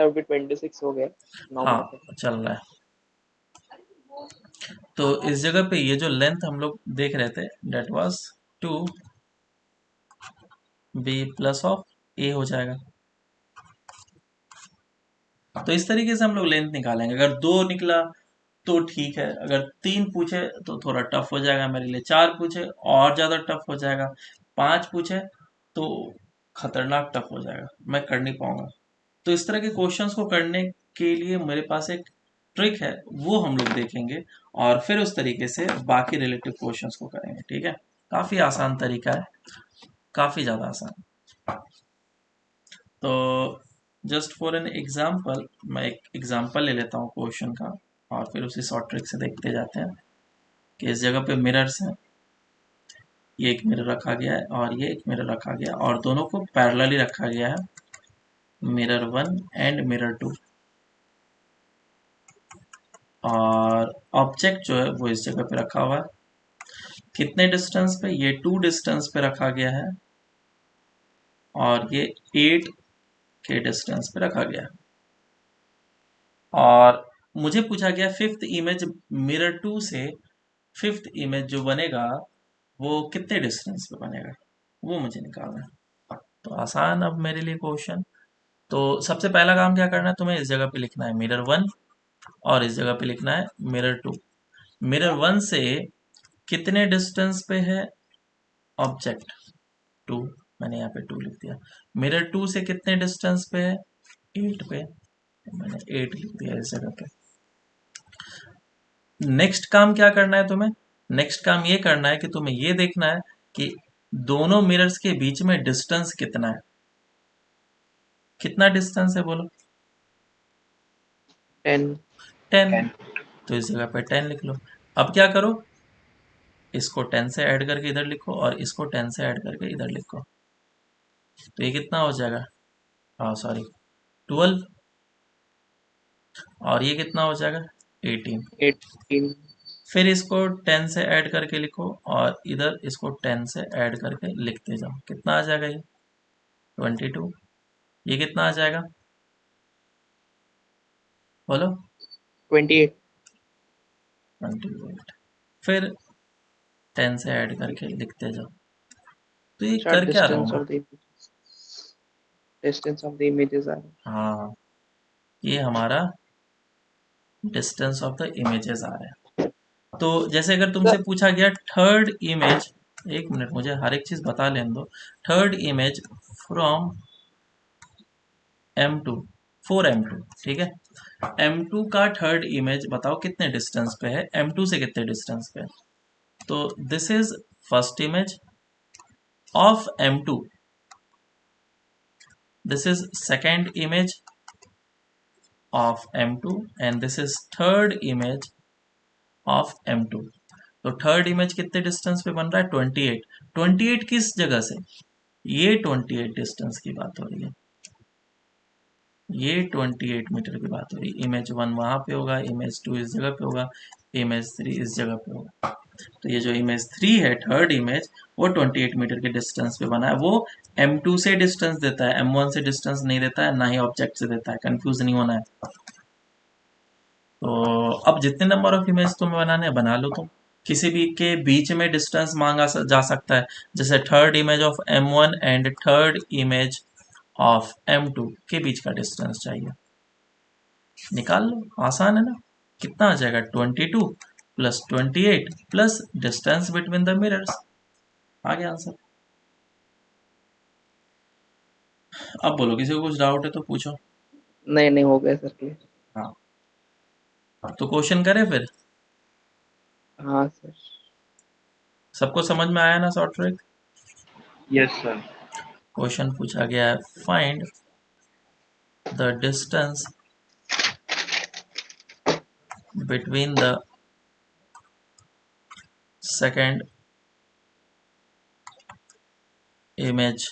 अभी 26 हो गया, 9 मिनट हाँ, है। चल रहा है। तो इस जगह पे ये जो लेंथ हम लोग देख रहे थे that was 2b plus of A हो जाएगा। तो इस तरीके से हम लोग लेंथ निकालेंगे। अगर 2 निकला तो ठीक है, अगर 3 पूछे तो थोड़ा टफ हो जाएगा मेरे लिए, 4 पूछे और ज़्यादा टफ हो जाएगा, 5 पूछे तो खतरनाक टफ हो जाएगा, मैं कर नहीं पाऊंगा। तो इस तरह के क्वेश्चंस को करने के लिए मेरे पास एक ट्रिक है, वो हम लोग देखेंगे और फिर उस तरीके से बाकी रिलेटिव क्वेश्चंस को करेंगे। ठीक है, काफ़ी आसान तरीका है, काफ़ी ज़्यादा आसान। तो जस्ट फॉर एन एग्जाम्पल, मैं एक एग्जाम्पल ले लेता हूँ क्वेश्चन का और फिर उसी शॉर्ट ट्रिक से देखते जाते हैं कि इस जगह पे मिरर्स हैं। ये एक मिरर रखा गया है और ये एक मिरर रखा गया है और दोनों को पैरेलली रखा गया है, मिरर 1 एंड मिरर 2। और ऑब्जेक्ट जो है वो इस जगह पे रखा हुआ है, कितने डिस्टेंस पे, ये 2 डिस्टेंस पे रखा गया है और ये 8 के डिस्टेंस पे रखा गया है। और मुझे पूछा गया फिफ्थ इमेज मिरर 2 से, फिफ्थ इमेज जो बनेगा वो कितने डिस्टेंस पे बनेगा, वो मुझे निकालना है। तो आसान अब मेरे लिए क्वेश्चन। तो सबसे पहला काम क्या करना है, तुम्हें इस जगह पे लिखना है मिरर 1 और इस जगह पे लिखना है मिरर 2। मिरर 1 से कितने डिस्टेंस पे है ऑब्जेक्ट, 2, मैंने यहाँ पे 2 लिख दिया। मिरर 2 से कितने डिस्टेंस पे है, 8 पे, तो मैंने 8 लिख दिया इस जगह पे। नेक्स्ट काम क्या करना है तुम्हें, नेक्स्ट काम ये करना है कि तुम्हें ये देखना है कि दोनों मिरर्स के बीच में डिस्टेंस कितना है। कितना डिस्टेंस है बोलो, 10। 10। तो इस जगह पे 10 लिख लो। अब क्या करो, इसको 10 से ऐड करके इधर लिखो और इसको 10 से ऐड करके इधर लिखो। तो ये कितना हो जाएगा, हाँ सॉरी 12, और ये कितना हो जाएगा 18। 18। फिर इसको 10 से ऐड करके लिखो और इधर इसको 10 से ऐड करके लिखते जाओ। कितना आ जाएगा ये 22। ये कितना आ जाएगा बोलो, 28। 28। फिर 10 से ऐड करके लिखते जाओ। तो ये अच्छा, कर क्या रहा हूँ डिस्टेंस मैं, of the distance of the images आ रहा हाँ ये हमारा डिस्टेंस ऑफ द इमेजेस आ रहा है। तो जैसे अगर तुमसे पूछा गया थर्ड इमेज, एक मिनट मुझे हर एक चीज बता लेने दो। Third image from M2, 4M2, ठीक है। M2 का थर्ड इमेज बताओ कितने डिस्टेंस पे है, M2 से कितने डिस्टेंस पे है। तो this is first image of M2, this is second image of M2 and this is third image of M2। तो थर्ड इमेज कितने डिस्टेंस पे बन रहा है 28। 28 किस जगह से, ये 28 डिस्टेंस की बात हो रही है, ये 28 मीटर की बात हो रही है। इमेज 1 वहां पे होगा, इमेज 2 इस जगह पे होगा, इमेज 3 इस जगह पे होगा। तो ये जो इमेज 3 है थर्ड इमेज, वो 28 मीटर के डिस्टेंस पे बना है। वो M2 से डिस्टेंस देता है, M1 से डिस्टेंस नहीं देता है, ना ही ऑब्जेक्ट से देता है, कंफ्यूज नहीं होना है। तो अब जितने नंबर ऑफ इमेज तुम्हें बनाने हैं बना लो तुम, किसी भी के बीच में डिस्टेंस मांगा जा सकता है। जैसे third image of M1 and third image of M2 के बीच का डिस्टेंस चाहिए, निकाल लो, आसान है ना। कितना आ जाएगा 22 plus 28 plus distance between the mirrors, आ गया आंसर। अब बोलो किसी को कुछ डाउट है तो पूछो। नहीं नहीं, हो गया सर, क्लियर। हाँ, तो क्वेश्चन करें फिर। हाँ सर। सबको समझ में आया ना short trick. Yes sir. Question पूछा गया है find the distance between the second image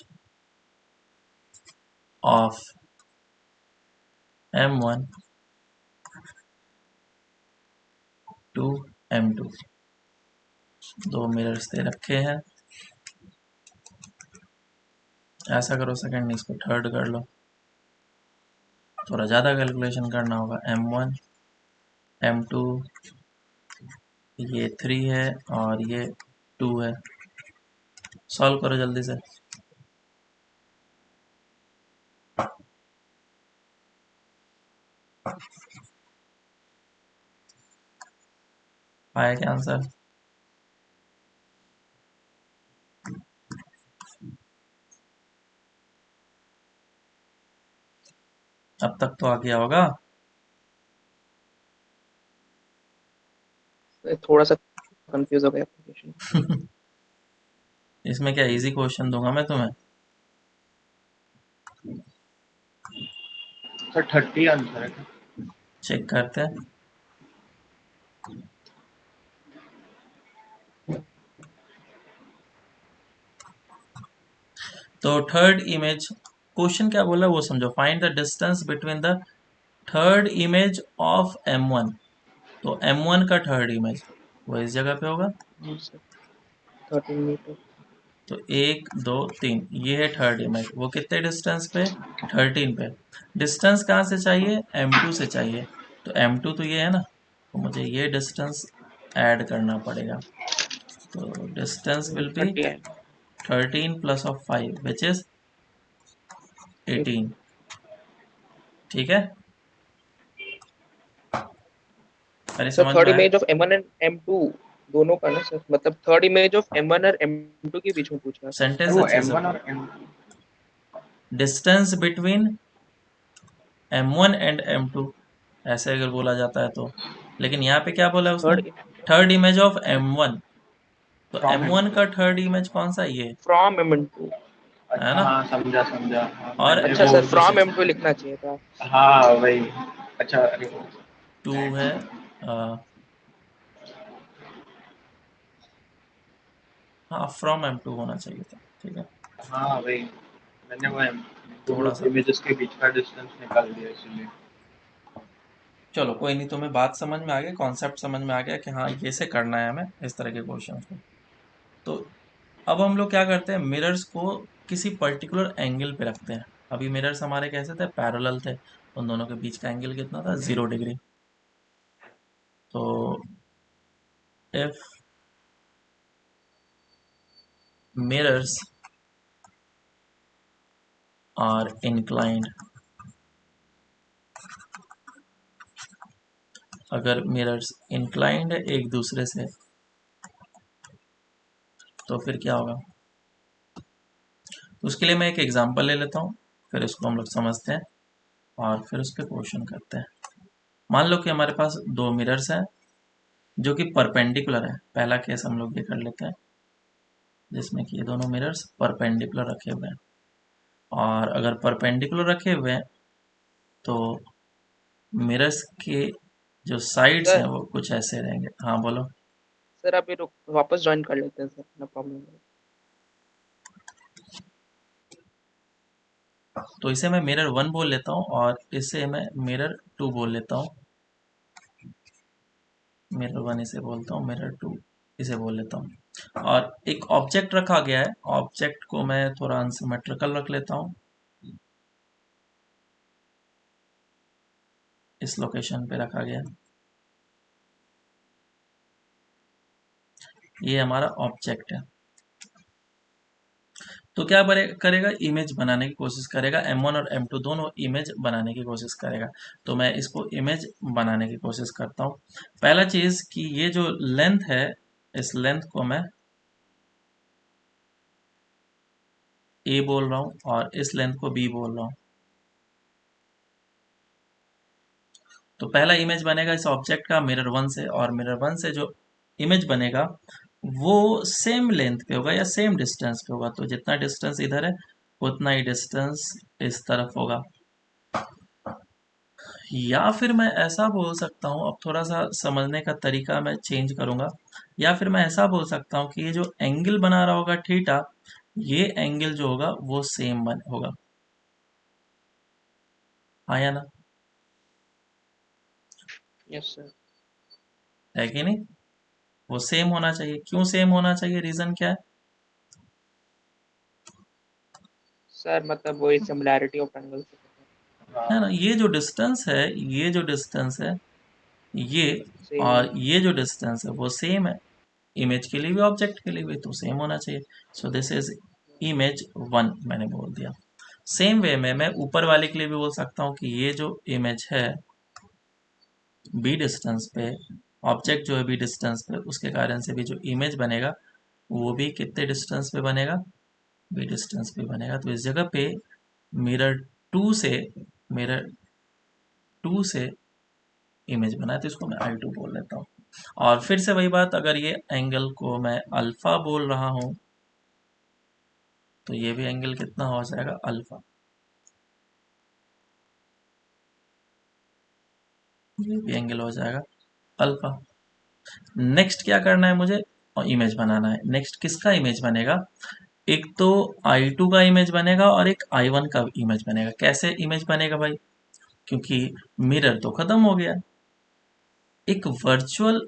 of M1 to M2। दो मिरर्स दे रखे हैं, ऐसा करो सेकंड इसको थर्ड कर लो। थोड़ा ज़्यादा कैलकुलेशन करना होगा। M1 M2 ये 3 है और ये 2 है। सॉल्व करो जल्दी से। आया क्या आंसर? अब तक तो आ गया होगा। थोड़ा सा कंफ्यूज हो गया एप्लीकेशन। इसमें क्या इजी क्वेश्चन दूंगा मैं तुम्हें? सर 30 आंसर है। चेक करते हैं। तो थर्ड इमेज, क्वेश्चन क्या बोला वो समझो। Find the distance between the third image of M1। तो M1 का थर्ड इमेज वो इस जगह पे होगा। हाँ सर, 13 मीटर। तो 1 2 3 ये है थर्ड इमेज। वो कितने डिस्टेंस पे? 13 पे। डिस्टेंस कहाँ से चाहिए? M2 से चाहिए। तो M2 तो ये है ना, तो मुझे ये डिस्टेंस ऐड करना पड़ेगा। तो डिस्टेंस विल बी 30 है। 13 प्लस ऑफ 5 विच इज 18। ठीक है? अरे सर समझ थर्ड में आया? Image of M1 and M2 दोनों का ना सर, मतलब थर्ड इमेज ऑफ M1 और M2 के बीच में पूछना सर। सर सेंटेंस वो अच्छे से M1 पढ़ो। और M distance between M1 and M2 ऐसे अगर बोला जाता है तो, लेकिन यहाँ पे क्या बोला है उसने? Third image of third image of M1। तो फ्रॉम M1 M2। का थर्ड इमेज कौन सा? ये फ्रॉम M2। है अच्छा ना। हाँ, समझा समझा, हाँ और मैंने अच्छा वो सर, M2 से फ्रॉम M2 लिखना चाहिए था। हाँ वही। अच्छा अरे वो 2 है। अ, हाँ फ्रॉम M2 होना चाहिए था। ठीक है, हाँ वही, मैंने वो दोनों थोड़ा सा। इमेजेस के बीच का डिस्टेंस निकाल दिया इसलिए। चलो कोई नहीं, तुम्हें बात समझ में आ गई, कॉन्सेप्ट समझ में आ गया कि हाँ ये से करना है हमें इस तरह के क्वेश्चन को। तो अब हम लोग क्या करते हैं, मिरर्स को किसी पर्टिकुलर एंगल पे रखते हैं। अभी मिरर्स हमारे कैसे थे? पैरेलल थे। उन दोनों के बीच का एंगल कितना था? 0 डिग्री। तो इफ mirrors are inclined, अगर मिरर्स इंक्लाइंड है एक दूसरे से तो फिर क्या होगा? उसके लिए मैं एक एग्जांपल ले लेता हूँ, फिर इसको हम लोग समझते हैं और फिर उस पर क्वेश्चन करते हैं। मान लो कि हमारे पास दो मिरर्स हैं जो कि परपेंडिकुलर है। पहला केस हम लोग ये कर लेते हैं जिसमें कि ये दोनों मिरर्स परपेंडिकुलर रखे हुए हैं। और अगर परपेंडिकुलर रखे हुए हैं तो मिरर्स के जो साइड्स हैं सर वो कुछ ऐसे रहेंगे। हाँ बोलो। सर अभी रुक, वापस ज्वाइन कर लेते हैं सर, नो प्रॉब्लम। तो इसे मैं मिरर 1 बोल लेता हूँ और इसे मैं मिरर 2 बोल लेता हूँ। मिरर 1 इसे बोलता हूँ, मिरर 2 इसे बोल लेता हूँ। और एक ऑब्जेक्ट रखा गया है, ऑब्जेक्ट को मैं थोड़ा अनसिमेट्रिकल रख लेता हूँ। इस लोकेशन पे रखा गया है। ये हमारा ऑब्जेक्ट है। तो क्या करेगा? इमेज बनाने की कोशिश करेगा। M1 और M2 दोनों इमेज बनाने की कोशिश करेगा। तो मैं इसको इमेज बनाने की कोशिश करता हूँ। पहला चीज कि ये जो लेंथ है, इस लेंथ को मैं A बोल रहा हूँ और इस लेंथ को B बोल रहा हूँ। तो पहला इमेज बनेगा इस ऑब्जेक्ट का मिरर 1 से, और मिरर 1 से जो इमेज बनेगा वो सेम लेंथ पे होगा या सेम डिस्टेंस पे होगा। तो जितना डिस्टेंस इधर है उतना ही डिस्टेंस इस तरफ होगा। या फिर मैं ऐसा बोल सकता हूँ, अब थोड़ा सा समझने का तरीका मैं चेंज करूंगा। या फिर मैं ऐसा बोल सकता हूँ कि ये जो एंगल बना रहा होगा थीटा, ये एंगल जो होगा वो सेम बन होगा। हाँ या ना? Yes sir. है कि नहीं? वो सेम होना चाहिए। क्यों सेम होना चाहिए? रीजन क्या है? सर मतलब वही सिमिलैरिटी ऑफ एंगल्स। है ना। हाँ ये जो डिस्टेंस है, ये जो डिस्टेंस है, ये सेम और ये जो डिस्टेंस है वो सेम है। इमेज के लिए भी ऑब्जेक्ट के लिए भी तो सेम होना चाहिए। सो दिस इज इमेज 1 मैंने बोल दिया। सेम वे में मैं ऊपर वाले के लिए भी बोल सकता हूँ कि ये जो इमेज है बी डिस्टेंस पे, ऑब्जेक्ट जो है बी डिस्टेंस पे, उसके कारण से भी जो इमेज बनेगा वो भी कितने डिस्टेंस पे बनेगा, बी डिस्टेंस पे बनेगा। तो इस जगह पे मिरर टू से मिरर टू से इमेज बना है, तो इसको मैं I2 बोल लेता हूँ। और फिर से वही बात, अगर ये एंगल को मैं अल्फा बोल रहा हूँ तो ये भी एंगल कितना हो जाएगा, अल्फा। ये भी एंगल हो जाएगा अल्फा। नेक्स्ट क्या करना है मुझे, इमेज बनाना है। नेक्स्ट किसका इमेज बनेगा, एक तो I2 का इमेज बनेगा और एक I1 का इमेज बनेगा। कैसे इमेज बनेगा भाई, क्योंकि मिरर तो खत्म हो गया, एक वर्चुअल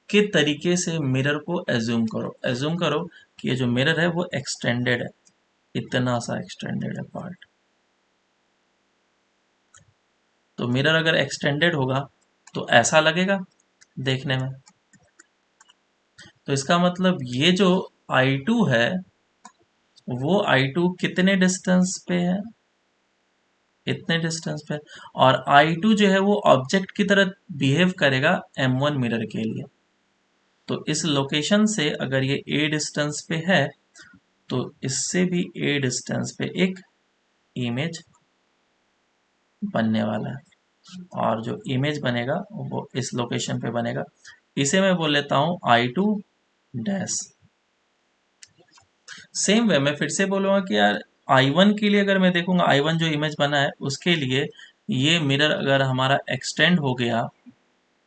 के तरीके से मिरर को एज्यूम करो। एज्यूम करो कि ये जो मिरर है वो एक्सटेंडेड है, इतना सा एक्सटेंडेड है पार्ट। तो मिरर अगर एक्सटेंडेड होगा तो ऐसा लगेगा देखने में। तो इसका मतलब ये जो I2 है वो I2 कितने डिस्टेंस पे है, इतने डिस्टेंस पे। और I2 जो है वो ऑब्जेक्ट की तरह बिहेव करेगा M1 मिरर के लिए। तो इस लोकेशन से अगर ये A डिस्टेंस पे है तो इससे भी A डिस्टेंस पे एक इमेज बनने वाला है। और जो इमेज बनेगा वो इस लोकेशन पे बनेगा। इसे मैं बोल लेता हूँ I2 डैश। सेम वे मैं फिर से बोलूँगा कि यार I1 के लिए अगर मैं देखूंगा, I1 जो इमेज बना है उसके लिए ये मिरर अगर हमारा एक्सटेंड हो गया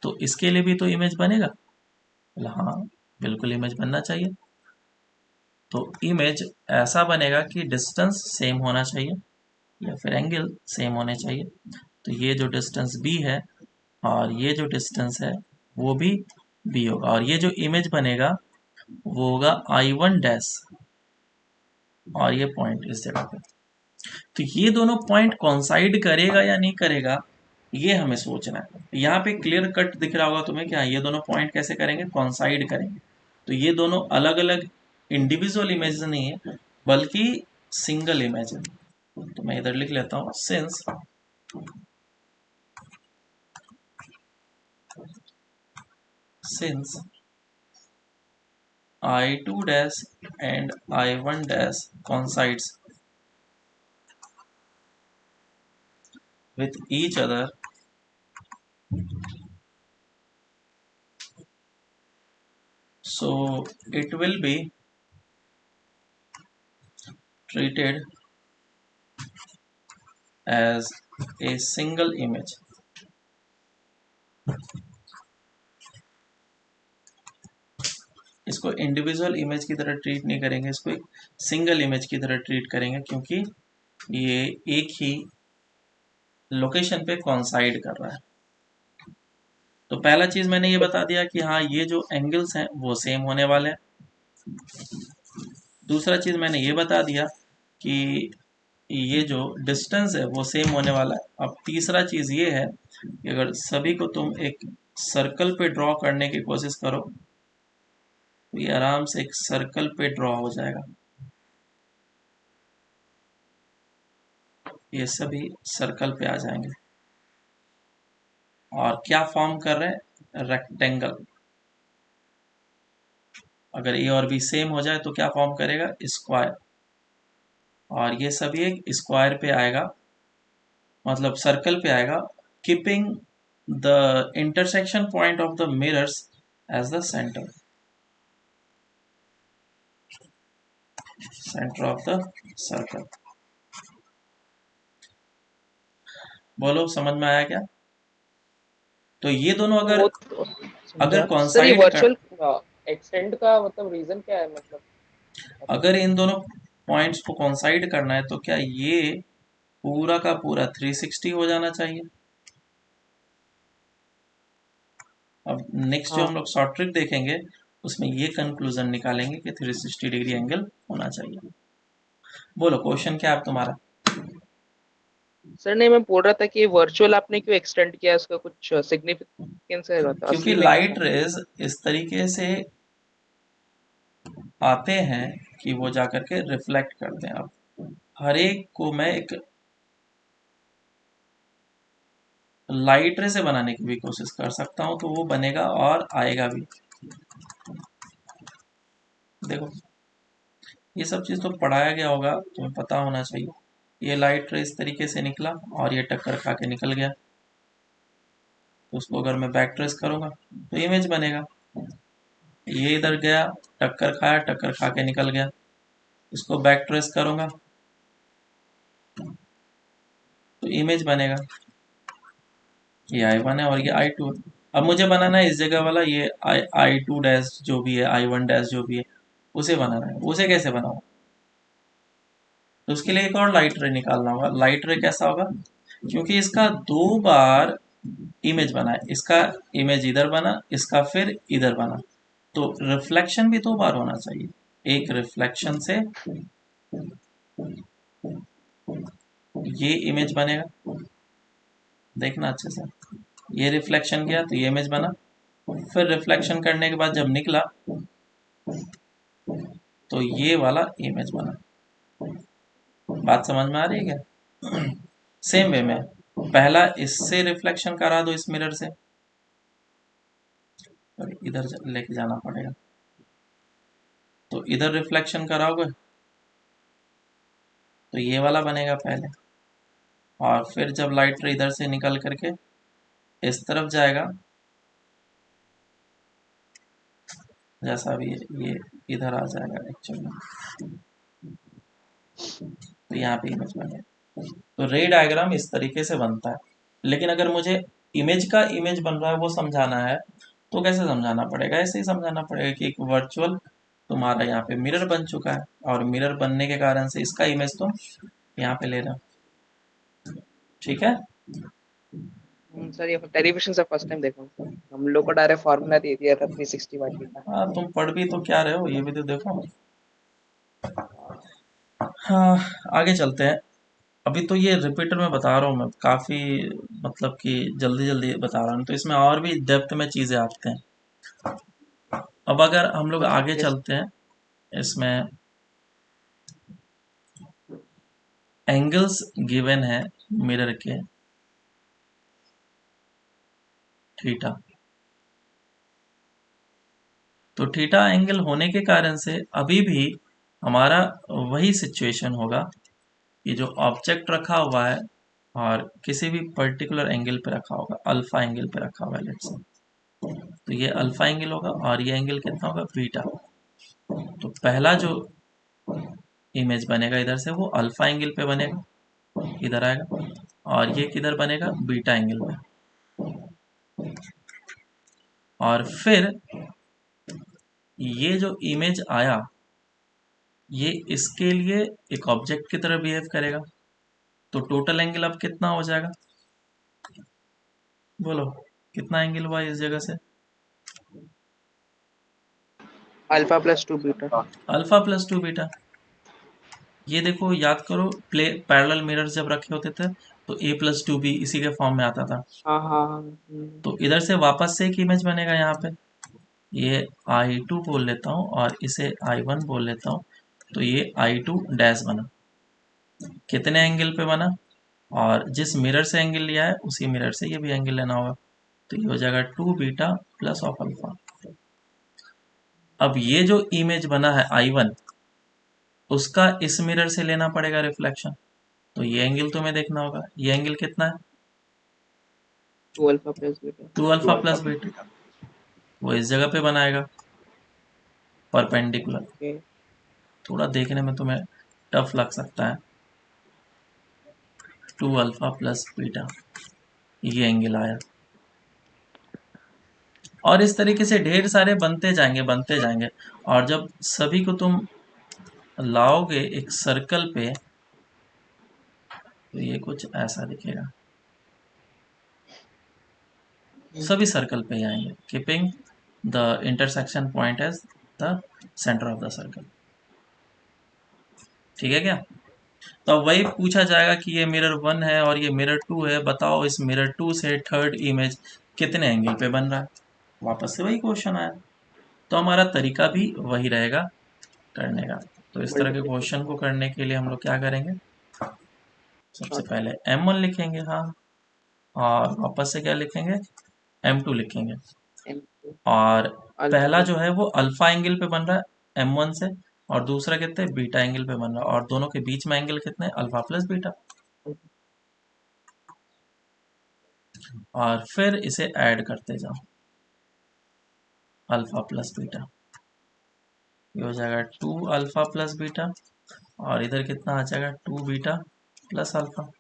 तो इसके लिए भी तो इमेज बनेगा। बोला हाँ, बिल्कुल इमेज बनना चाहिए। तो इमेज ऐसा बनेगा कि डिस्टेंस सेम होना चाहिए या फिर एंगल सेम होने चाहिए। तो ये जो डिस्टेंस b है और ये जो डिस्टेंस है वो भी b होगा, और ये जो इमेज बनेगा वो होगा I1 डैश और ये पॉइंट इस जगह पे। तो ये दोनों पॉइंट कॉन्साइड करेगा या नहीं करेगा ये हमें सोचना है। यहाँ पे क्लियर कट दिख रहा होगा तुम्हें, क्या ये दोनों पॉइंट कैसे करेंगे, कॉन्साइड करेंगे। तो ये दोनों अलग अलग इंडिविजुअल इमेज नहीं है बल्कि सिंगल इमेज है। तो मैं इधर लिख लेता हूँ, since I2 dash and I1 dash coincides with each other, so it will be treated as a single image. इसको इंडिविजुअल इमेज की तरह ट्रीट नहीं करेंगे, इसको एक सिंगल इमेज की तरह ट्रीट करेंगे, क्योंकि ये एक ही लोकेशन पे कॉन्साइड कर रहा है। तो पहला चीज मैंने ये बता दिया कि हाँ ये जो एंगल्स हैं वो सेम होने वाले हैं। दूसरा चीज मैंने ये बता दिया कि ये जो डिस्टेंस है वो सेम होने वाला है। अब तीसरा चीज ये है कि अगर सभी को तुम एक सर्कल पे ड्रॉ करने की कोशिश करो तो ये आराम से एक सर्कल पे ड्रॉ हो जाएगा। ये सभी सर्कल पे आ जाएंगे और क्या फॉर्म कर रहे हैं, रेक्टेंगल। अगर ए और बी सेम हो जाए तो क्या फॉर्म करेगा, स्क्वायर। और ये सभी एक स्क्वायर पे आएगा, मतलब सर्कल पे आएगा, keeping the intersection point of the mirrors as the centre of the circle. बोलो समझ में आया क्या। तो ये दोनों अगर वो तो अगर समझा सर। ये कॉन्साइड कर, वर्चुअल एक्सटेंड का मतलब रीजन क्या है, मतलब अगर इन दोनों पॉइंट्स को कॉन्साइड करना है तो क्या ये पूरा का पूरा 360 हो जाना चाहिए। अब नेक्स्ट जो हाँ। हम लोग शॉर्ट ट्रिक देखेंगे उसमें ये कंक्लूजन निकालेंगे कि 360 डिग्री एंगल होना चाहिए। बोलो क्वेश्चन क्या है अब तुम्हारा। सर नहीं, मैं बोल रहा था कि वर्चुअल आपने क्यों एक्सटेंड किया, उसका कुछ सिग्निफिकेंस है, तो क्योंकि असली में लाइट कैसा? रेज इस तरीके से आते हैं कि वो जाकर के रिफ्लेक्ट करते हैं। अब हर एक को मैं एक लाइट रे से बनाने की भी कोशिश कर सकता हूँ, तो वो बनेगा और आएगा भी। देखो ये सब चीज़ तो पढ़ाया गया होगा, तुम्हें पता होना चाहिए। ये लाइट रे इस तरीके से निकला और ये टक्कर खा के निकल गया, तो उसको अगर मैं बैक ट्रेस करूँगा तो इमेज बनेगा। ये इधर गया, टक्कर खाया, टक्कर खा के निकल गया, इसको बैक ट्रेस करूँगा तो इमेज बनेगा। ये I1 है और ये I2 है। अब मुझे बनाना है इस जगह वाला, ये I2 डैश जो भी है, I1 डैश जो भी है, उसे बनाना है। उसे कैसे बनाऊँ? तो उसके लिए एक और लाइट रे निकालना होगा। लाइट रे कैसा होगा? क्योंकि इसका 2 बार इमेज बना है, इसका इमेज इधर बना, इसका फिर इधर बना, तो रिफ्लेक्शन भी 2 बार होना चाहिए। एक रिफ्लेक्शन से ये इमेज बनेगा, देखना अच्छे से। ये रिफ्लेक्शन किया तो ये इमेज बना, फिर रिफ्लेक्शन करने के बाद जब निकला तो ये वाला इमेज बना। बात समझ में आ रही है क्या? सेम वे में पहला इससे रिफ्लेक्शन करा दो, इस मिरर से, और इधर लेके जाना पड़ेगा, तो इधर रिफ्लेक्शन कराओगे तो ये वाला बनेगा पहले, और फिर जब लाइट रे इधर से निकल करके इस तरफ जाएगा, जैसा भी ये इधर आ जाएगा एक्चुअली, तो यहाँ पे इमेज बनेगा। तो रे डायग्राम इस तरीके से बनता है। लेकिन अगर मुझे इमेज का इमेज बन रहा है वो समझाना है, तो कैसे समझाना पड़ेगा? ऐसे ही समझाना पड़ेगा कि एक वर्चुअल तुम्हारा यहाँ पे मिरर बन चुका है, और मिरर बनने के कारण से इसका इमेज तुम यहाँ पे ले रहे हो। ठीक है? सर ये डेरिवेशन से फर्स्ट टाइम देखा हूँ सर। हम लोग को डायरेक्ट फॉर्मूला दे दिया था 360 का। हाँ, तुम पढ़ भी तो क्या रहे हो, ये भी तो देखो। हाँ, आगे चलते हैं। अभी तो ये रिपीटर में बता रहा हूँ मैं, काफ़ी मतलब कि जल्दी जल्दी बता रहा हूँ, तो इसमें और भी डेप्थ में चीज़ें आते हैं। अब अगर हम लोग आगे यस। चलते हैं, इसमें एंगल्स गिवन है मिरर के, थीटा। तो थीटा एंगल होने के कारण से अभी भी हमारा वही सिचुएशन होगा कि जो ऑब्जेक्ट रखा हुआ है और किसी भी पर्टिकुलर एंगल पे रखा होगा, अल्फा एंगल पे रखा हुआ है लेट्स से, तो ये अल्फा एंगल होगा और ये एंगल कितना होगा? बीटा। तो पहला जो इमेज बनेगा इधर से वो अल्फा एंगल पे बनेगा, इधर आएगा, और ये किधर बनेगा? बीटा एंगल पे। और फिर ये जो इमेज आया, ये इसके लिए एक ऑब्जेक्ट की तरह बिहेव करेगा, तो टोटल एंगल अब कितना हो जाएगा? बोलो, कितना एंगल हुआ इस जगह से? Alpha plus 2 beta. Alpha plus 2 beta. ये देखो, याद करो, पैरेलल मिरर जब रखे होते थे तो a प्लस 2 भी इसी के फॉर्म में आता था। हाँ हाँ हाँ। तो इधर से वापस से एक इमेज बनेगा यहाँ पे, ये I2 बोल लेता हूँ और इसे I1 बोल लेता हूँ, तो ये I2 डैश बना। कितने एंगल पे बना? और जिस मिरर से एंगल लिया है उसी मिरर से ये भी एंगल लेना होगा, तो ये हो जाएगा 2 बीटा प्लस ऑफ अल्फा। अब ये जो इमेज बना है I1, उसका इस मिरर से लेना पड़ेगा रिफ्लेक्शन, तो ये एंगल तुम्हें देखना होगा। ये एंगल कितना है? 2 alpha plus beta. 2 to alpha alpha plus plus beta. Beta. वो इस जगह पे बनाएगा परपेंडिकुलर। ओके। थोड़ा देखने में तुम्हें टफ लग सकता है। 2 अल्फा प्लस बीटा, ये एंगल आया। और इस तरीके से ढेर सारे बनते जाएंगे बनते जाएंगे, और जब सभी को तुम लाओगे एक सर्कल पे, तो ये कुछ ऐसा दिखेगा। सभी सर्कल पे ही आएंगे, keeping the intersection point as the centre of the circle. ठीक है क्या? तो अब वही पूछा जाएगा कि ये मिरर 1 है और ये मिरर 2 है, बताओ इस मिरर 2 से थर्ड इमेज कितने एंगल पे बन रहा है। वापस से वही क्वेश्चन आया, तो हमारा तरीका भी वही रहेगा करने का। तो इस तरह के क्वेश्चन को करने के लिए हम लोग क्या करेंगे, सबसे पहले M1 लिखेंगे, हाँ, और वापस से क्या लिखेंगे, M2 लिखेंगे। और पहला जो है वो अल्फा एंगल पे बन रहा है M1 से, और दूसरा कितने बीटा एंगल पे बन रहा है, और दोनों के बीच में एंगल कितने अल्फा प्लस बीटा। और फिर इसे ऐड करते जाओ, अल्फा प्लस बीटा, ये हो जाएगा 2 अल्फा प्लस बीटा, और इधर कितना आ जाएगा 2 बीटा प्लस अल्फा।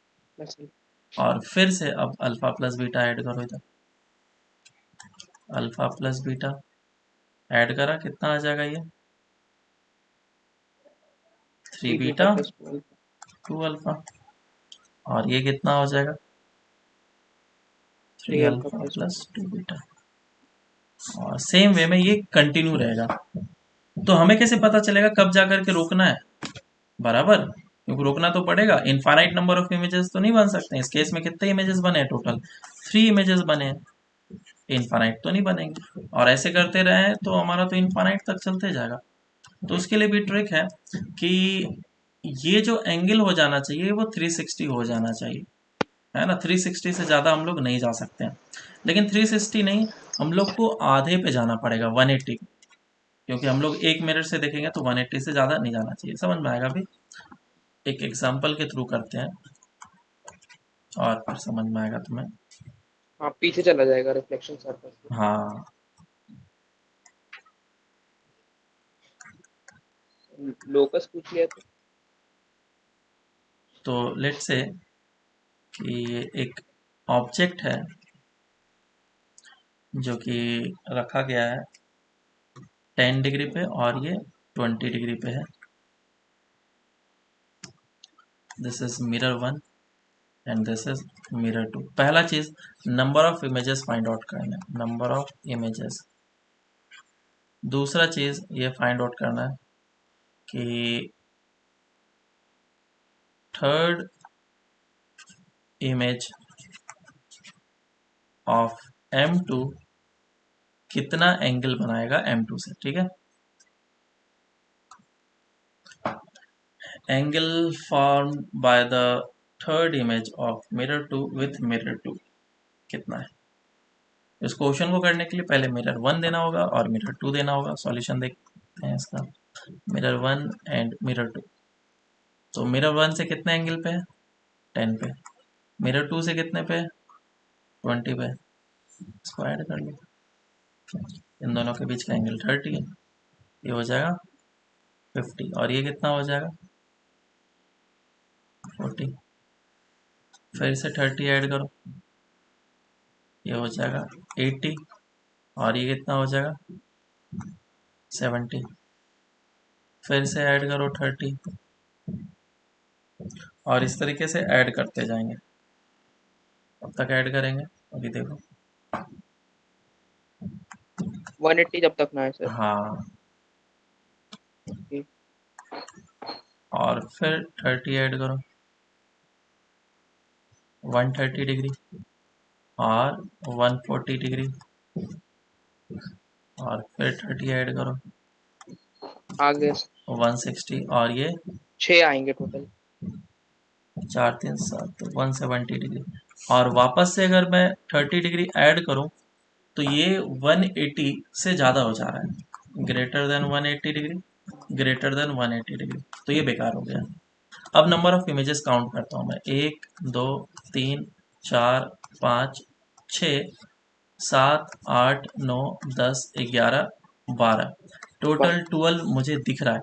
और फिर से अब अल्फा प्लस बीटा ऐड करो, इधर अल्फा प्लस बीटा ऐड करा, कितना आ जाएगा ये 3 बीटा 2 अल्फा, और ये कितना हो जाएगा 3 अल्फा प्लस 2 बीटा। और सेम वे में ये कंटिन्यू रहेगा। तो हमें कैसे पता चलेगा कब जा करके रोकना है, बराबर, क्योंकि रोकना तो पड़ेगा, इनफाइनाइट नंबर ऑफ इमेजेस तो नहीं बन सकते। इस केस में कितने इमेजेस बने हैं, टोटल 3 इमेजेस बने हैं, इनफाइनाइट तो नहीं बनेंगे। और ऐसे करते रहे तो हमारा तो इनफाइनाइट तक चलते जाएगा। तो उसके लिए भी ट्रिक है कि ये जो एंगल हो जाना चाहिए वो 360 हो जाना चाहिए, है ना। 360 से ज़्यादा हम लोग नहीं जा सकते हैं, लेकिन 360 नहीं, हम लोग को आधे पे जाना पड़ेगा 180, क्योंकि हम लोग एक मिनट से देखेंगे तो 180 से ज़्यादा नहीं जाना चाहिए। समझ में आएगा भी, एक एग्जाम्पल के थ्रू करते हैं और फिर समझ में आएगा तुम्हें। हाँ, पीछे चला जाएगा रिफ्लेक्शन सरफेस। हाँ, लोकस पूछ लिया तो लेट्स से कि ये एक ऑब्जेक्ट है जो कि रखा गया है 10 डिग्री पे और ये 20 डिग्री पे है। This is mirror 1 and this is mirror 2। पहला चीज number of images find out करना है, नंबर ऑफ इमेजेस। दूसरा चीज ये फाइंड आउट करना है कि थर्ड इमेज ऑफ M2 कितना एंगल बनाएगा M2 से, ठीक है। Angle form by the third image of mirror 2 with mirror 2 कितना है। इस क्वेश्चन को करने के लिए पहले मिरर 1 देना होगा और मिरर 2 देना होगा। सॉल्यूशन देखते हैं इसका, मिरर 1 एंड मिरर 2। तो मिरर 1 से कितने एंगल पे है 10 पे, मिरर 2 से कितने पे 20 पे, इसको ऐड कर लो, इन दोनों के बीच का एंगल 30 है, ये हो जाएगा 50, और ये कितना हो जाएगा 40। फिर से 30 ऐड करो, ये हो जाएगा 80, और ये कितना हो जाएगा 70। फिर से ऐड करो 30, और इस तरीके से ऐड करते जाएंगे। कब तक ऐड करेंगे अभी देखो, 180 जब तक ना है सर। हाँ, और फिर 30 ऐड करो 130 डिग्री, और 140 डिग्री, और फिर 30 ऐड करो आगे 160, और ये 6 आएंगे टोटल। 4 3 7 170 डिग्री। और वापस से अगर मैं 30 डिग्री ऐड करूं तो ये 180 से ज़्यादा हो जा रहा है, greater than 180 degree, greater than 180 degree, तो ये बेकार हो गया। अब नंबर ऑफ इमेजेस काउंट करता हूँ मैं, 1 2 3 4 5 6 7 8 9 10 11 12, टोटल 12 मुझे दिख रहा है।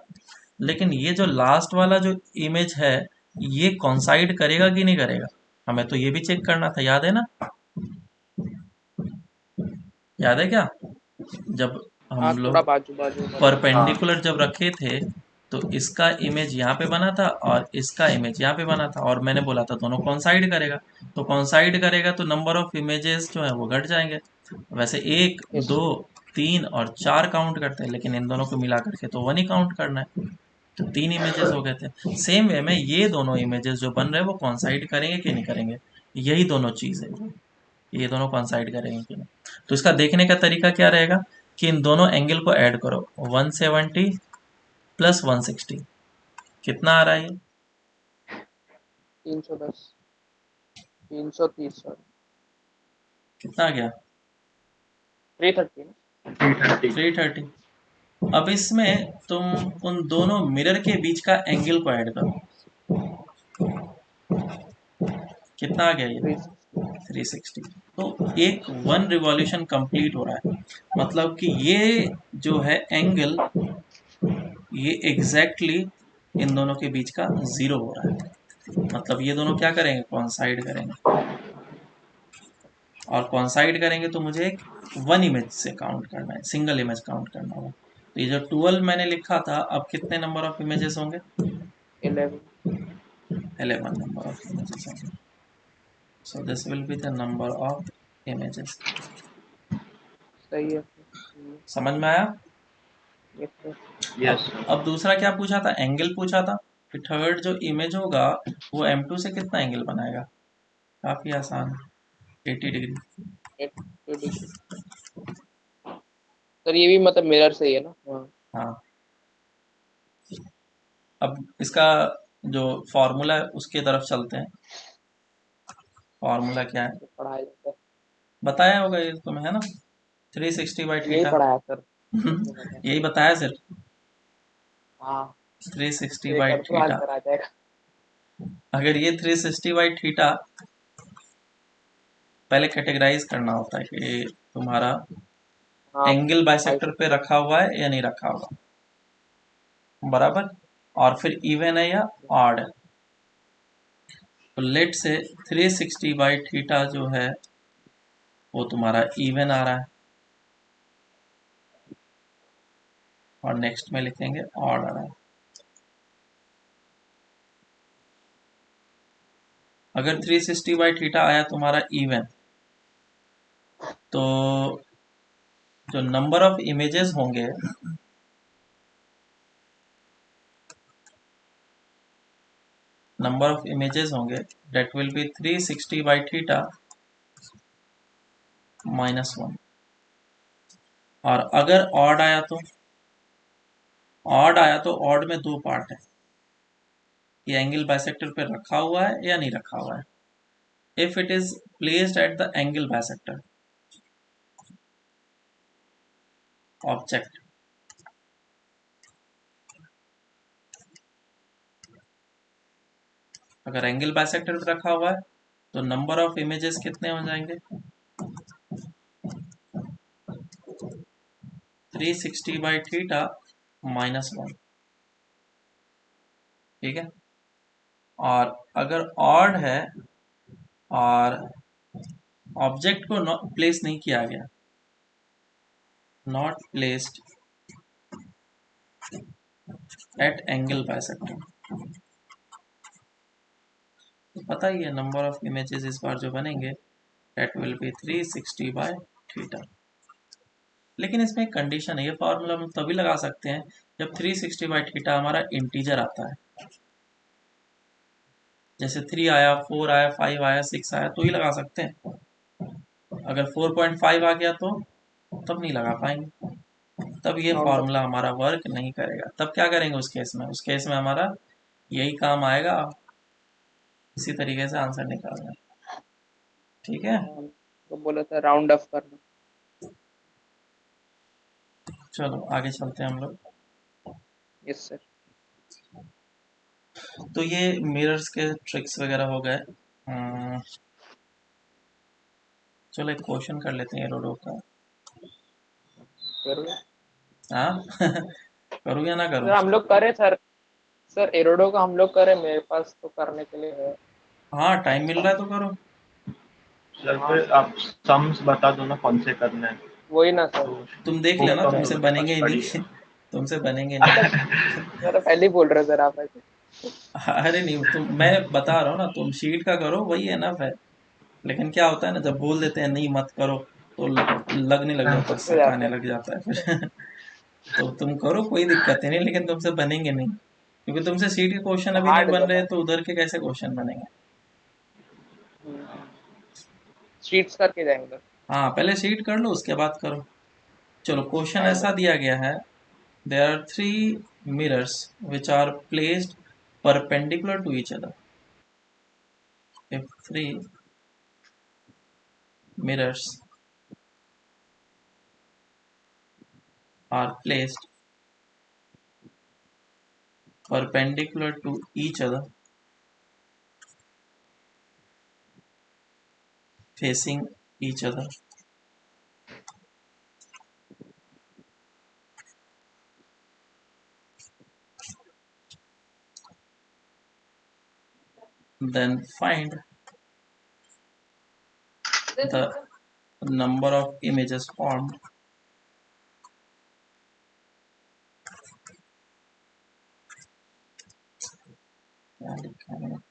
लेकिन ये जो लास्ट वाला जो इमेज है ये कॉन्साइड करेगा कि नहीं करेगा, हमें तो ये भी चेक करना था, याद है ना, याद है क्या, जब हाँ, हम थोड़ा लोग बाजू बाजू का था। परपेंडिकुलर जब रखे थे तो इसका इमेज यहाँ पे बना था और इसका इमेज यहाँ पे बना था, और मैंने बोला था दोनों कॉन्साइड करेगा। तो कॉन्साइड करेगा तो नंबर ऑफ इमेजेस जो है वो घट जाएंगे। वैसे 1 Yes. 2 3 और 4 काउंट करते हैं, लेकिन इन दोनों को मिला करके तो 1 ही काउंट करना है। तो 3 इमेजेस हो गए थे। सेम वे में ये दोनों इमेजेस जो बन रहे हैं वो कॉन्साइड करेंगे कि नहीं करेंगे, यही दोनों चीज़ है, ये दोनों कॉन्साइड करेंगे कि नहीं। तो इसका देखने का तरीका क्या रहेगा कि इन दोनों एंगल को ऐड करो, 170 प्लस 160 कितना आ रहा है ये? 310 330 सॉरी कितना आ गया? 330 330। 330। अब इसमें तुम उन दोनों मिरर के बीच का एंगल को ऐड करो, कितना आ गया ये? 360। तो एक 1 रिवॉल्यूशन कंप्लीट हो रहा है, मतलब कि ये जो है एंगल, ये एग्जैक्टली इन दोनों के बीच का 0 हो रहा है। मतलब ये दोनों क्या करेंगे, कॉन्साइड करेंगे, और कॉन्साइड करेंगे तो मुझे एक 1 इमेज से काउंट करना है, सिंगल इमेज काउंट करना होगा। तो ये जो 12 मैंने लिखा था, अब कितने नंबर ऑफ इमेजेस होंगे? 11 11 नंबर ऑफ इमेजेस होंगे। So this will be the number of images. सही है। समझ में आया? Yes sir. यस अब दूसरा क्या पूछा था? एंगल पूछा था कि थर्ड जो इमेज होगा वो M2 से कितना एंगल बनाएगा। काफी आसान, 80 डिग्री। 80 डिग्री सर, ये भी मतलब मिरर से ही है ना? हाँ हाँ, अब इसका जो फॉर्मूला है उसके तरफ चलते हैं। फॉर्मूला क्या है तो पढ़ाया जाता बताया होगा ये तुम्हें, है ना? 360 बाई है, यही थीटा। पढ़ाया सर, मुझे पता है। यही बताया सिर्फ, हाँ 360 ये बाई कर तो थीटा। आंसर आ जाएगा। अगर ये 360 बाई थीटा पहले कैटेगराइज करना होता है कि तुम्हारा हाँ एंगल बाइसेक्टर पे बाइसेक्टर। रखा हुआ है या नहीं रखा हुआ, बराबर, और फिर इवन है या ऑड है। तो लेट से 360 बाई थीटा जो है वो तुम्हारा इवन आ रहा है, और नेक्स्ट में लिखेंगे ऑड आ रहा है। अगर 360 बाई थीटा आया तुम्हारा इवन, तो जो नंबर ऑफ इमेजेस होंगे that will be 360 by theta -1। और अगर ऑड आया तो ऑड में दो पार्ट है, ये एंगल बाइसेक्टर पे रखा हुआ है या नहीं रखा हुआ है। If it is placed at the angle bisector object, अगर एंगल बाइसेक्टर पे रखा हुआ है तो नंबर ऑफ इमेजेस कितने हो जाएंगे, 360 बाई थीटा -1, ठीक है। और अगर ऑड है और ऑब्जेक्ट को प्लेस नहीं किया गया, not placed at angle bisector, तो पता ही है नंबर ऑफ इमेजेस इस बार जो बनेंगे that will be 360 by theta. लेकिन इसमें एक कंडीशन है, ये फॉर्मूला हम तभी लगा सकते हैं जब 360 बाय थीटा हमारा इंटीजर आता है। जैसे 3 आया, 4 आया, 5 आया, 6 आया तो ही लगा सकते हैं। अगर 4.5 आ गया तो तब नहीं लगा पाएंगे, तब ये राउंड अप। फॉर्मूला हमारा वर्क नहीं करेगा। तब क्या करेंगे उस केस में? उस केस में हमारा यही काम आएगा, इसी तरीके से आंसर निकालना, ठीक है। तो बोला था राउंड अप करना। चलो आगे चलते हैं हम लोग। Yes sir. तो ये मिरर्स के ट्रिक्स वगैरह हो गए। चलो एक क्वेश्चन कर लेते हैं एरोडो का। करो हाँ करूँ या ना करूँ? सर, हम लोग करें सर। सर एरोडो का हम लोग करें, मेरे पास तो करने के लिए है। हाँ टाइम मिल रहा है तो करो। सर फिर आप सम्स बता दो ना कौन से करने हैं, वही ना सर। तो तुम देख बुक लेना, तो हम तुमसे लोगों के बनेंगे पास ही पड़ी नहीं है। तुमसे बनेंगे नहीं। सर पहले ही बोल रहे सर आप ऐसे। अरे नहीं, मैं बता रहा हूँ ना, तुम शीट का करो वही एनफ है। लेकिन क्या होता है ना, जब बोल देते हैं नहीं मत करो तो लगने लग जाता है, हो शक जाता आने है। लग जाता है फिर तो तुम करो, कोई दिक्कत ही नहीं, लेकिन तुमसे बनेंगे नहीं। क्योंकि तुमसे सीट के क्वेश्चन अभी नहीं हार्ड बन रहे ज्यादा। तो उधर के कैसे क्वेश्चन बनेंगे। शीट्स करके जाए उधर। हाँ पहले सीट कर लो उसके बाद करो। चलो क्वेश्चन हाँ ऐसा दिया गया है, there are three mirrors which are placed perpendicular to each other. if three mirrors are placed perpendicular to each other facing each other, then find the number of images formed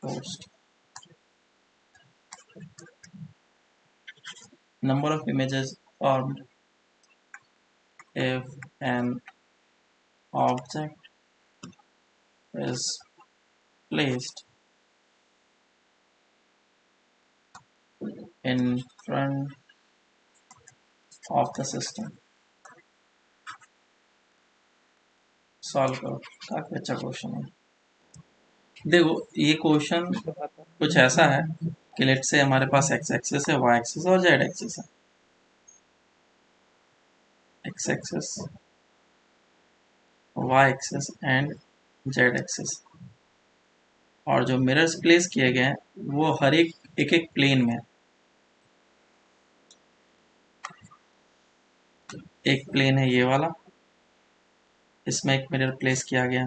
post number of images formed if an object is placed in front of the system. Solve करो, काफी अच्छा question है। देखो ये question तो पता। कुछ ऐसा है कि लेट से हमारे पास एक्स एक्सिस है, वाई एक्सिस और जेड एक्सिस है। X axis, y axis and z axis, और जो मिरर्स प्लेस किए गए हैं वो हर एक एक प्लेन में है। एक प्लेन है ये वाला, इसमें एक मिरर प्लेस किया गया।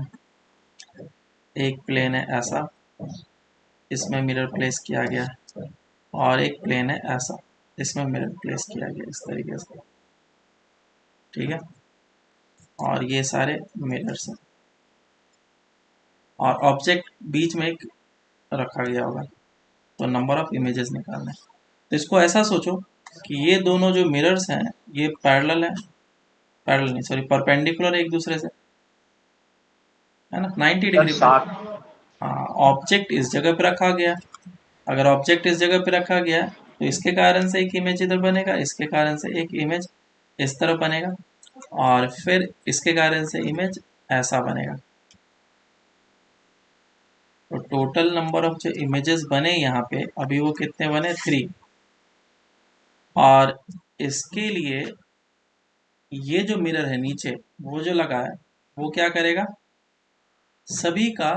एक प्लेन है ऐसा, इसमें मिरर प्लेस किया गया। और एक प्लेन है ऐसा, इसमें मिरर प्लेस किया गया इस तरीके से, ठीक है। और ये सारे मिरर्स हैं और ऑब्जेक्ट बीच में एक रखा गया होगा। तो नंबर ऑफ इमेजेस निकालना है। तो इसको ऐसा सोचो कि ये दोनों जो मिरर्स हैं ये पैरेलल है, पैरेलल नहीं सॉरी परपेंडिकुलर एक दूसरे से, है ना, 90 सर डिग्री पे। सात। हाँ ऑब्जेक्ट इस जगह पे रखा गया। अगर ऑब्जेक्ट इस जगह पे रखा गया तो इसके कारण से एक इमेज इधर बनेगा, इसके कारण से एक इमेज इस तरफ बनेगा, और फिर इसके कारण से इमेज ऐसा बनेगा। तो टोटल नंबर ऑफ जो इमेजेस बने यहाँ पे अभी वो कितने बने, 3। और इसके लिए ये जो मिरर है नीचे वो जो लगा है वो क्या करेगा, सभी का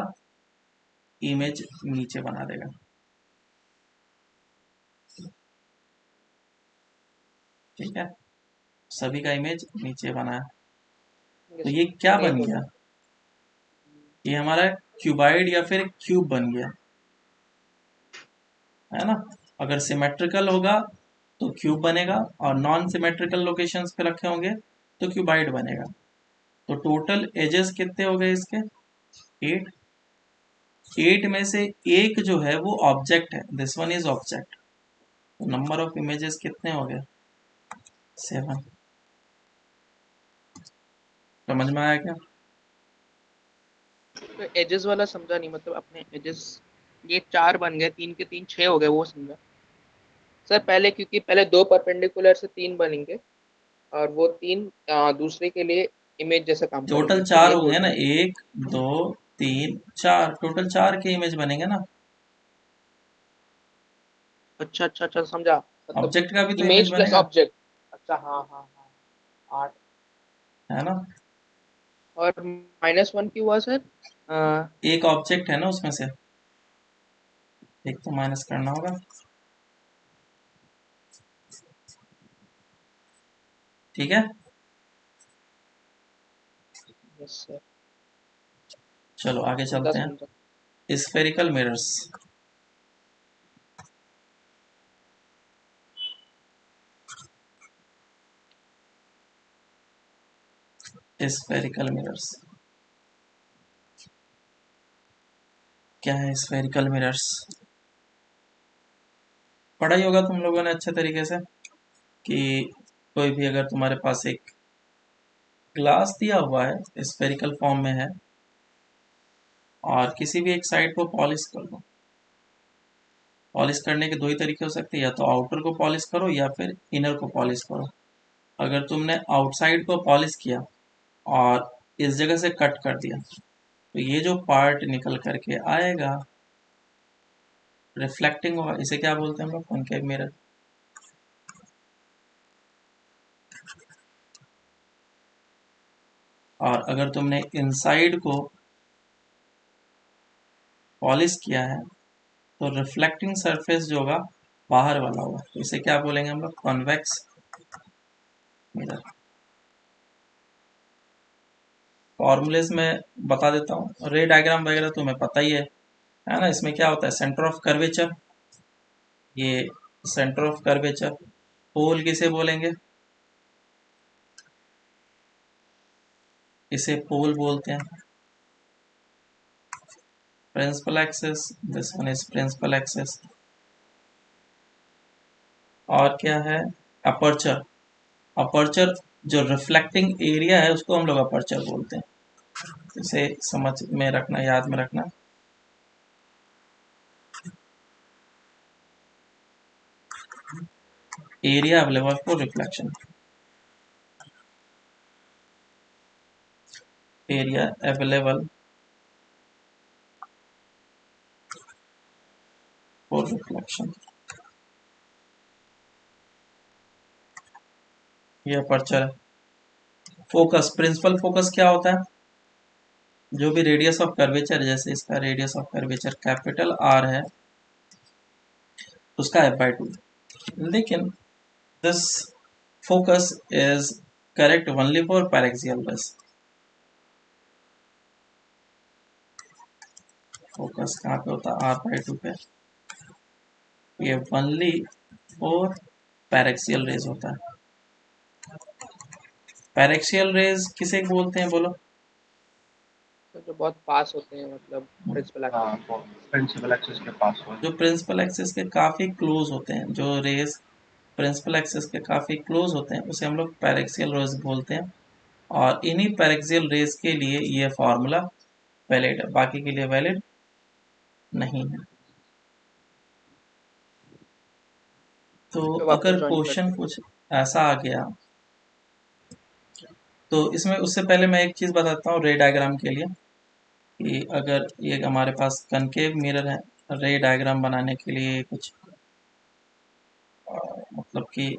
इमेज नीचे बना देगा, ठीक है। सभी का इमेज नीचे बना है। तो ये क्या ये बन तो गया, ये हमारा क्यूबाइड या फिर क्यूब बन गया, है ना। अगर सिमेट्रिकल होगा तो क्यूब बनेगा और नॉन सिमेट्रिकल लोकेशंस पे रखे होंगे तो क्यूबाइड बनेगा। तो टोटल एजेस कितने हो गए इसके, 8। 8 में से एक जो है वो ऑब्जेक्ट है, दिस वन इज ऑब्जेक्ट। तो नंबर ऑफ इमेजेस कितने हो गए, 7। समझ में आया क्या। तो एजेस वाला समझा नहीं, मतलब अपने एजेस ये 4 बन गए, 3 के 3 6 हो गए, वो समझा सर। पहले क्योंकि पहले 2 परपेंडिकुलर से 3 बनेंगे और वो 3 दूसरे के लिए इमेज जैसा काम टोटल करेंगे, तो 4 ये बोल होंगे ना, रहे हैं। 1 2 3 4, टोटल 4 के इमेज बनेंगे ना। अच्छा अच्छा अच्छा, समझा। मतलब ऑब्जेक्ट का भी तो इमेज इमेज प्लस बनेगा, ऑब्जेक्ट। अच्छा हाँ हाँ हाँ, 8। है ना। और -1 क्यों हुआ सर? एक ऑब्जेक्ट है ना उसमें से, एक तो माइनस करना होगा, ठीक है। Yes sir. चलो आगे समझा चलते समझा। हैं। स्फेरिकल मिरर्स, स्फेरिकल मिरर्स क्या है, स्फेरिकल मिरर्स पढ़ा ही होगा तुम लोगों ने अच्छे तरीके से कि कोई भी अगर तुम्हारे पास एक ग्लास दिया हुआ है स्फेरिकल फॉर्म में है और किसी भी एक साइड को पॉलिश कर दो। पॉलिश करने के दो ही तरीके हो सकते हैं, या तो आउटर को पॉलिश करो या फिर इनर को पॉलिश करो। अगर तुमने आउटसाइड को पॉलिश किया और इस जगह से कट कर दिया तो ये जो पार्ट निकल करके आएगा रिफ्लेक्टिंग होगा। इसे क्या बोलते हैं हम लोग? Concave mirror. और अगर तुमने इनसाइड को पॉलिश किया है तो रिफ्लेक्टिंग सरफेस जो होगा बाहर वाला होगा, तो इसे क्या बोलेंगे हम लोग? Convex mirror. फॉर्मूलेस में बता देता हूँ, रे डायग्राम वगैरह तुम्हें पता ही है ना। इसमें क्या होता है? सेंटर ऑफ कर्वेचर, ये सेंटर ऑफ कर्वेचर। पोल किसे बोलेंगे? इसे पोल बोलते हैं। Principal axis, this one is principal axis. और क्या है? अपर्चर। अपर्चर जो रिफ्लेक्टिंग एरिया है उसको हम लोग अपर्चर बोलते हैं। इसे समझ में रखना, याद में रखना। Area available for reflection, area available for reflection, ये अपर्चर है। फोकस, प्रिंसिपल फोकस क्या होता है? जो भी रेडियस ऑफ कर्वेचर, जैसे इसका radius of curvature capital R है, उसका f/2। लेकिन this focus is correct only for paraxial rays. Focus कहाँ पे होता है? r/2 पे। ये ओनली फॉर पैरेक्सियल रेज होता है। पैरेक्सियल रेज किसे बोलते हैं बोलो? तो जो बहुत पास होते हैं, मतलब प्रिंसिपल एक्सिस। हाँ, वो प्रिंसिपल एक्सिस के पास हो। जो प्रिंसिपल एक्सिस के काफी क्लोज होते हैं, जो रेज प्रिंसिपल एक्सिस के काफी क्लोज होते हैं, उसे हम लोग पैरेक्सियल रेज बोलते हैं। और इन्हीं पैरेक्सियल रेज के लिए ये फॉर्मूला वैलिड है, बाकी के लिए वैलिड नहीं है। तो तो वापस अगर ज्वाइन करते क्वेश्चन हैं। कुछ ऐसा आ गया तो इसमें उससे पहले मैं एक चीज बताता हूँ रे डायग्राम के लिए, कि अगर ये हमारे पास कनकेव मिरर है, रे डायग्राम बनाने के लिए कुछ मतलब कि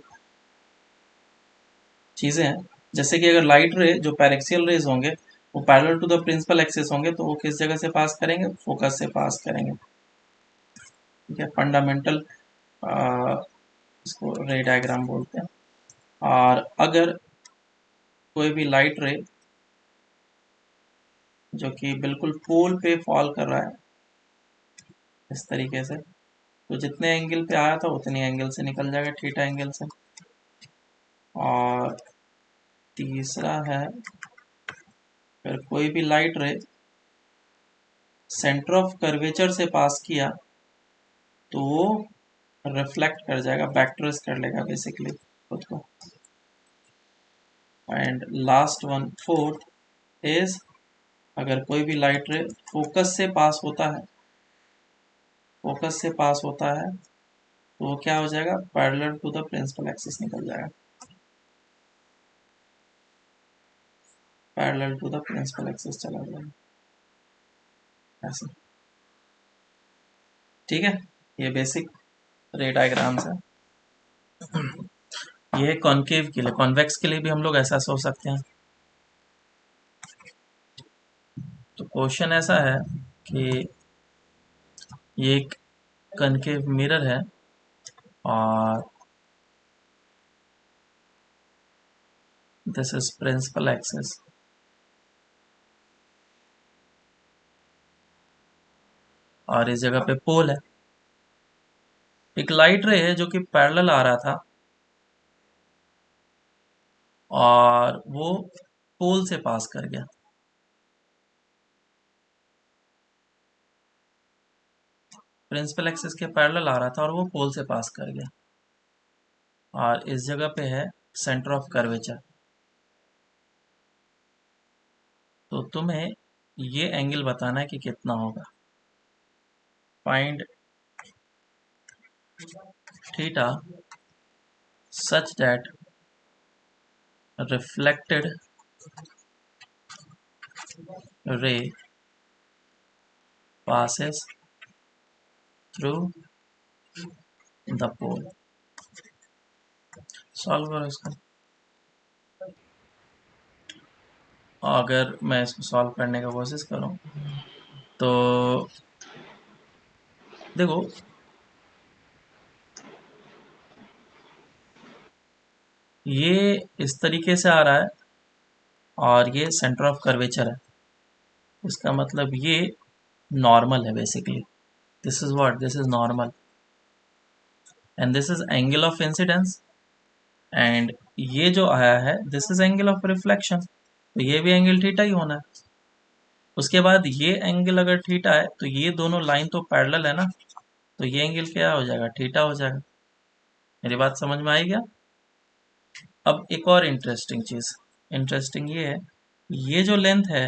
चीजें हैं। जैसे कि अगर लाइट रे जो पैरेक्सियल रेज होंगे वो parallel to the principal axis होंगे, तो वो किस जगह से पास करेंगे? फोकस से पास करेंगे। ठीक है, फंडामेंटल इसको रे डायग्राम बोलते हैं। और अगर कोई भी लाइट रे जो कि बिल्कुल पोल पे फॉल कर रहा है इस तरीके से, तो जितने एंगल पे आया था उतने एंगल से निकल जाएगा, थीटा एंगल से। और तीसरा है, अगर कोई भी लाइट रे सेंटर ऑफ कर्वेचर से पास किया तो वो रिफ्लेक्ट कर जाएगा, बैक्ट्रेस कर लेगा बेसिकली खुद को। And last one, fourth is, अगर कोई भी लाइट रे फोकस से पास होता है, फोकस से पास होता है तो वो क्या हो जाएगा? Parallel to the principal axis निकल जाएगा, parallel to the principal axis चला जाएगा ऐसे। ठीक है, ये बेसिक रे डायग्राम्स है। ये कॉनकेव के लिए, कॉन्वेक्स के लिए भी हम लोग ऐसा सोच सकते हैं। तो क्वेश्चन ऐसा है कि ये एक कनकेव मिरर है और दिस इज प्रिंसिपल एक्सिस, और इस जगह पे पोल है। एक लाइट रे है जो कि पैरेलल आ रहा था और वो पोल से पास कर गया। प्रिंसिपल एक्सिस के पैरेलल आ रहा था और वो पोल से पास कर गया। और इस जगह पे है सेंटर ऑफ कर्वेचर। तो तुम्हें ये एंगल बताना है कि कितना होगा। Find theta such that reflected ray passes through the pole। Solve करो इसको। अगर मैं इसको सॉल्व करने का कोशिश करूं तो देखो, ये इस तरीके से आ रहा है और ये सेंटर ऑफ कर्वेचर है। इसका मतलब ये नॉर्मल है basically. This is what, this is normal and this is angle of incidence, and ये जो आया है this is angle of reflection, तो ये भी एंगल थीटा ही होना है। उसके बाद ये एंगल अगर थीटा है तो ये दोनों लाइन तो पैरेलल है ना, तो ये एंगल क्या हो जाएगा, थीटा हो जाएगा। मेरी बात समझ में आई क्या? अब एक और इंटरेस्टिंग चीज, इंटरेस्टिंग ये है, ये जो लेंथ है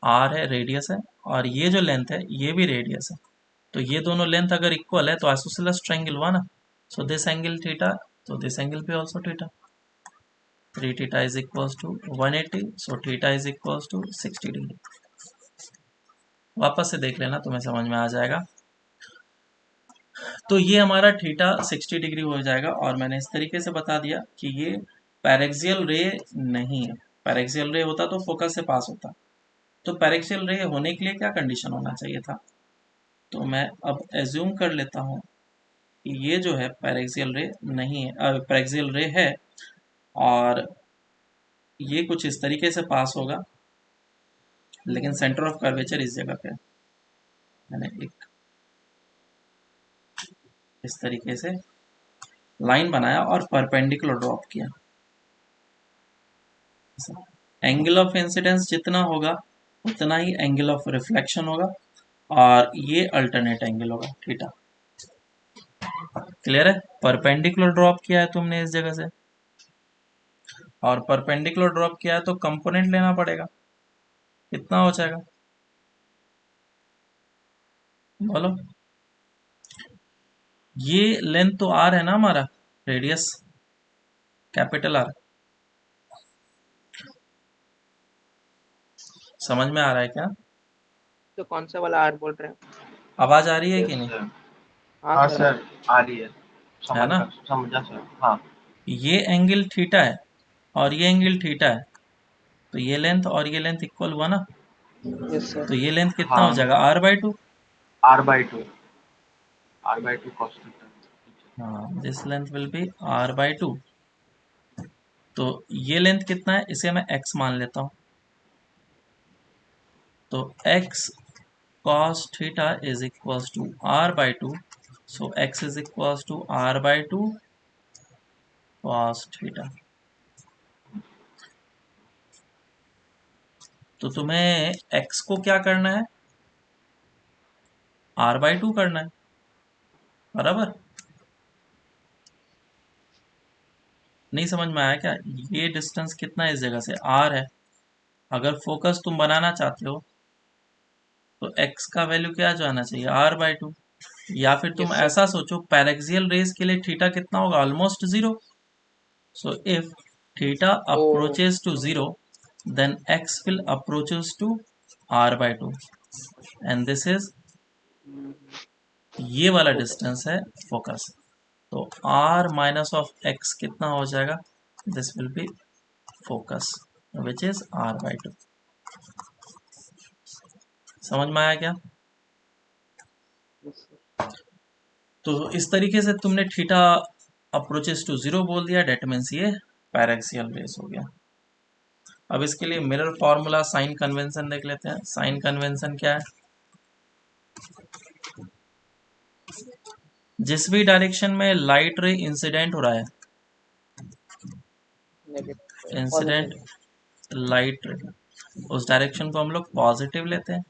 आर है, रेडियस है, और ये जो लेंथ है ये भी रेडियस है, तो ये दोनों लेंथ अगर इक्वल है तो आइसोसेलेस ट्रायंगल हुआ ना। सो दिस एंगल थीटा, तो दिस एंगल भी also theta. 3 theta is equals to 180, so theta is equals to 60 degree. वापस से देख लेना, तुम्हें समझ में आ जाएगा। तो ये हमारा थीटा 60 डिग्री हो जाएगा, और मैंने इस तरीके से बता दिया कि ये पैरेक्सियल रे नहीं है। पैरेक्सियल रे होता तो फोकस से पास होता, तो पैरेक्सियल रे होने के लिए क्या कंडीशन होना चाहिए था, तो मैं अब एज्यूम कर लेता हूँ कि ये जो है पैरेक्सियल रे नहीं है, पैरेक्सियल रे है, और ये कुछ इस तरीके से पास होगा, लेकिन सेंटर ऑफ कर्वेचर इस जगह पे है। मैंने एक इस तरीके से लाइन बनाया और परपेंडिकुलर ड्रॉप किया। एंगल ऑफ इंसिडेंस जितना होगा उतना ही एंगल ऑफ रिफ्लेक्शन होगा, और ये अल्टरनेट एंगल होगा थीटा। क्लियर है? परपेंडिकुलर ड्रॉप किया है तुमने इस जगह से, और परपेंडिकुलर ड्रॉप किया है तो कंपोनेंट लेना पड़ेगा। कितना हो जाएगा बोलो? ये लेंथ तो आर है ना हमारा, रेडियस कैपिटल आर। समझ में आ रहा है क्या? तो कौन सा वाला आर बोल रहे हैं? आवाज आ रही है कि यस नहीं? सर। हाँ हाँ सर। सर, आ रही है। है ना? समझा सर। हाँ ये एंगल थीटा है और ये एंगल थीटा है, तो ये लेंथ और ये लेंथ इक्वल हुआ ना, यस सर। तो ये लेंथ कितना हो हाँ, जाएगा, r/2। r/2, r/2 cos theta. हाँ, this length will be r/2। तो ये लेंथ कितना है, इसे मैं x मान लेता हूँ, तो x cos theta is equals to r/2, so x is equals to r/2 cos theta. तो तुम्हें x को क्या करना है, r/2 करना है, बराबर? नहीं समझ में आया क्या? ये डिस्टेंस कितना है इस जगह से, r है। अगर फोकस तुम बनाना चाहते हो तो x का वैल्यू क्या जाना चाहिए, r/2। या फिर तुम यस सर। ऐसा सोचो, पैरेक्सियल रेस के लिए थीटा कितना होगा, almost zero. So if theta ओ। Approaches to zero, then x will approaches to r/2, and this is, ये वाला डिस्टेंस है फोकस। तो r माइनस ऑफ x कितना हो जाएगा, this will be focus which is r/2। समझ में आया क्या? Yes sir. तो इस तरीके से तुमने थीटा अप्रोचेस टू जीरो बोल दिया, डेट मीन्स ये पैरेक्सियल रेस हो गया। अब इसके लिए मिरर फॉर्मूला, साइन कन्वेंशन देख लेते हैं। साइन कन्वेंशन क्या है, जिस भी डायरेक्शन में लाइट रे इंसिडेंट हो रहा है, नेगेटिव इंसिडेंट पॉजिटिव। लाइट रे, उस डायरेक्शन को हम लोग पॉजिटिव लेते हैं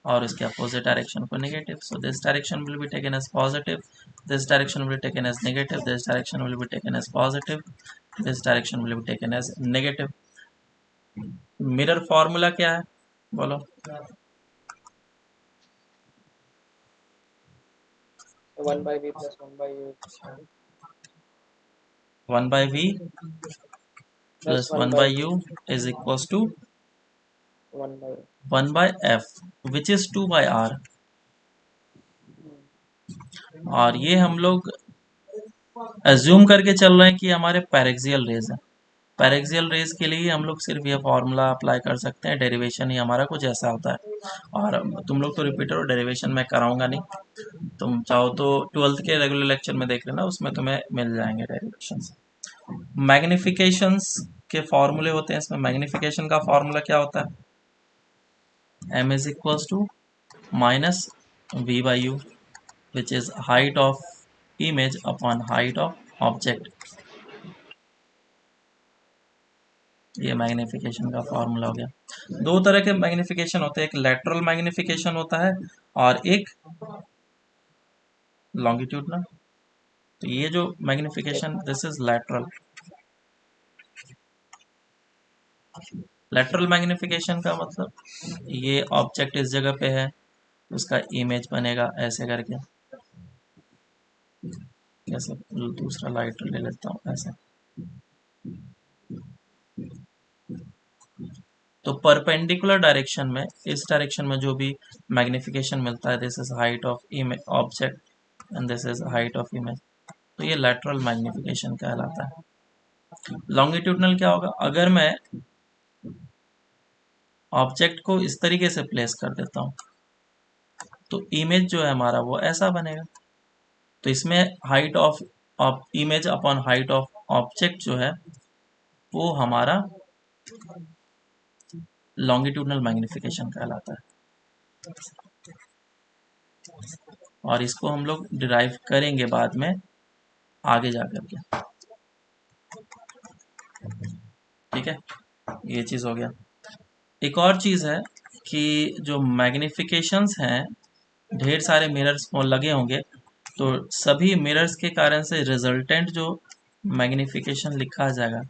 और इसके अपोजिट डायरेक्शन को negative. So this direction will be taken as positive, this direction will be taken as negative, this direction will be taken as positive, this direction will be taken as negative. Mirror formula क्या है, बोलो। 1/v plus 1/u 1/v plus plus 1/u 1/u is equals to 1/f. 1/f which is 2/r। और ये हम लोग assume करके चल रहे हैं कि हमारे पैरेक्सियल रेज है। पैरेक्सियल रेज के लिए हम लोग सिर्फ ये फॉर्मूला अप्लाई कर सकते हैं, डेरिवेशन ही हमारा कुछ ऐसा होता है। और तुम लोग तो रिपीटर हो, डेरिवेशन मैं कराऊंगा नहीं, तुम चाहो तो 12th के रेगुलर लेक्चर में देख लेना, उसमें तुम्हें मिल जाएंगे डेरिवेशन। मैग्निफिकेशंस के फॉर्मूले होते हैं इसमें। मैग्निफिकेशन का फॉर्मूला क्या होता है? m is equals to minus v/u which is height of image upon height of object। ये मैग्निफिकेशन का फॉर्मूला हो गया। दो तरह के मैग्निफिकेशन होते हैं, एक लैटरल मैग्निफिकेशन होता है और एक लॉन्गिट्यूडनल। तो ये जो magnification, this is lateral. Lateral magnification का मतलब ये ऑब्जेक्ट इस जगह पे है, उसका इमेज बनेगा ऐसे करके। जैसे दूसरा लाइट ले लेता हूँ ऐसे। तो परपेंडिकुलर डायरेक्शन में, इस डायरेक्शन में जो भी मैग्निफिकेशन मिलता है, this is height of image object and this is height of image, तो ये लैटरल मैग्निफिकेशन कहलाता है। लॉन्गिट्यूडनल क्या होगा? अगर मैं ऑब्जेक्ट को इस तरीके से प्लेस कर देता हूँ तो इमेज जो है हमारा वो ऐसा बनेगा। तो इसमें height of image upon height of object जो है वो हमारा लॉन्गिट्यूडनल मैग्निफिकेशन कहलाता है। और इसको हम लोग डिराइव करेंगे बाद में आगे जाकर के। ठीक है, ये चीज हो गया। एक और चीज है कि जो मैग्निफिकेशंस हैं, ढेर सारे मिरर्स लगे होंगे, तो सभी मिरर्स के कारण से रिजल्टेंट जो मैग्निफिकेशन लिखा जाएगा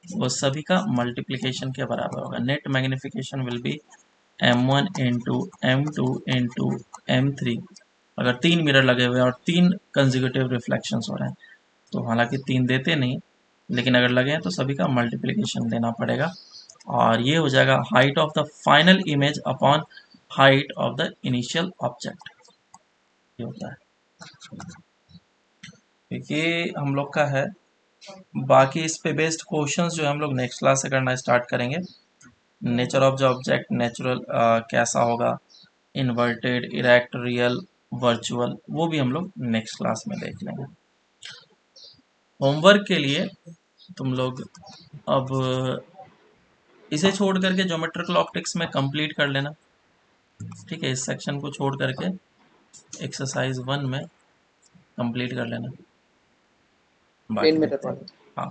वो सभी का मल्टीप्लिकेशन के बराबर होगा। Net magnification will be m1 into m2 into m3। अगर 3 मिरर लगे हुए हैं और 3 कंजिक्यूटिव रिफ्लेक्शंस हो रहे हैं, तो हालांकि 3 देते नहीं, लेकिन अगर लगे हैं तो सभी का मल्टीप्लिकेशन देना पड़ेगा। और ये हो जाएगा height of the final image upon height of the initial object, ये होता है। ये हम लोग का है। बाकी इस पे बेस्ड क्वेश्चंस जो हम लोग नेक्स्ट क्लास से करना स्टार्ट करेंगे। Nature of the object, natural कैसा होगा, इन्वर्टेड, इरेक्ट, रियल, वर्चुअल, वो भी हम लोग नेक्स्ट क्लास में देख लेंगे। होमवर्क के लिए तुम लोग अब इसे छोड़ करके ज्योमेट्रिकल ऑप्टिक्स में कंप्लीट कर लेना। ठीक है, इस सेक्शन को छोड़ करके एक्सरसाइज 1 में कंप्लीट कर लेना। बाकी में देखते हैं। हाँ।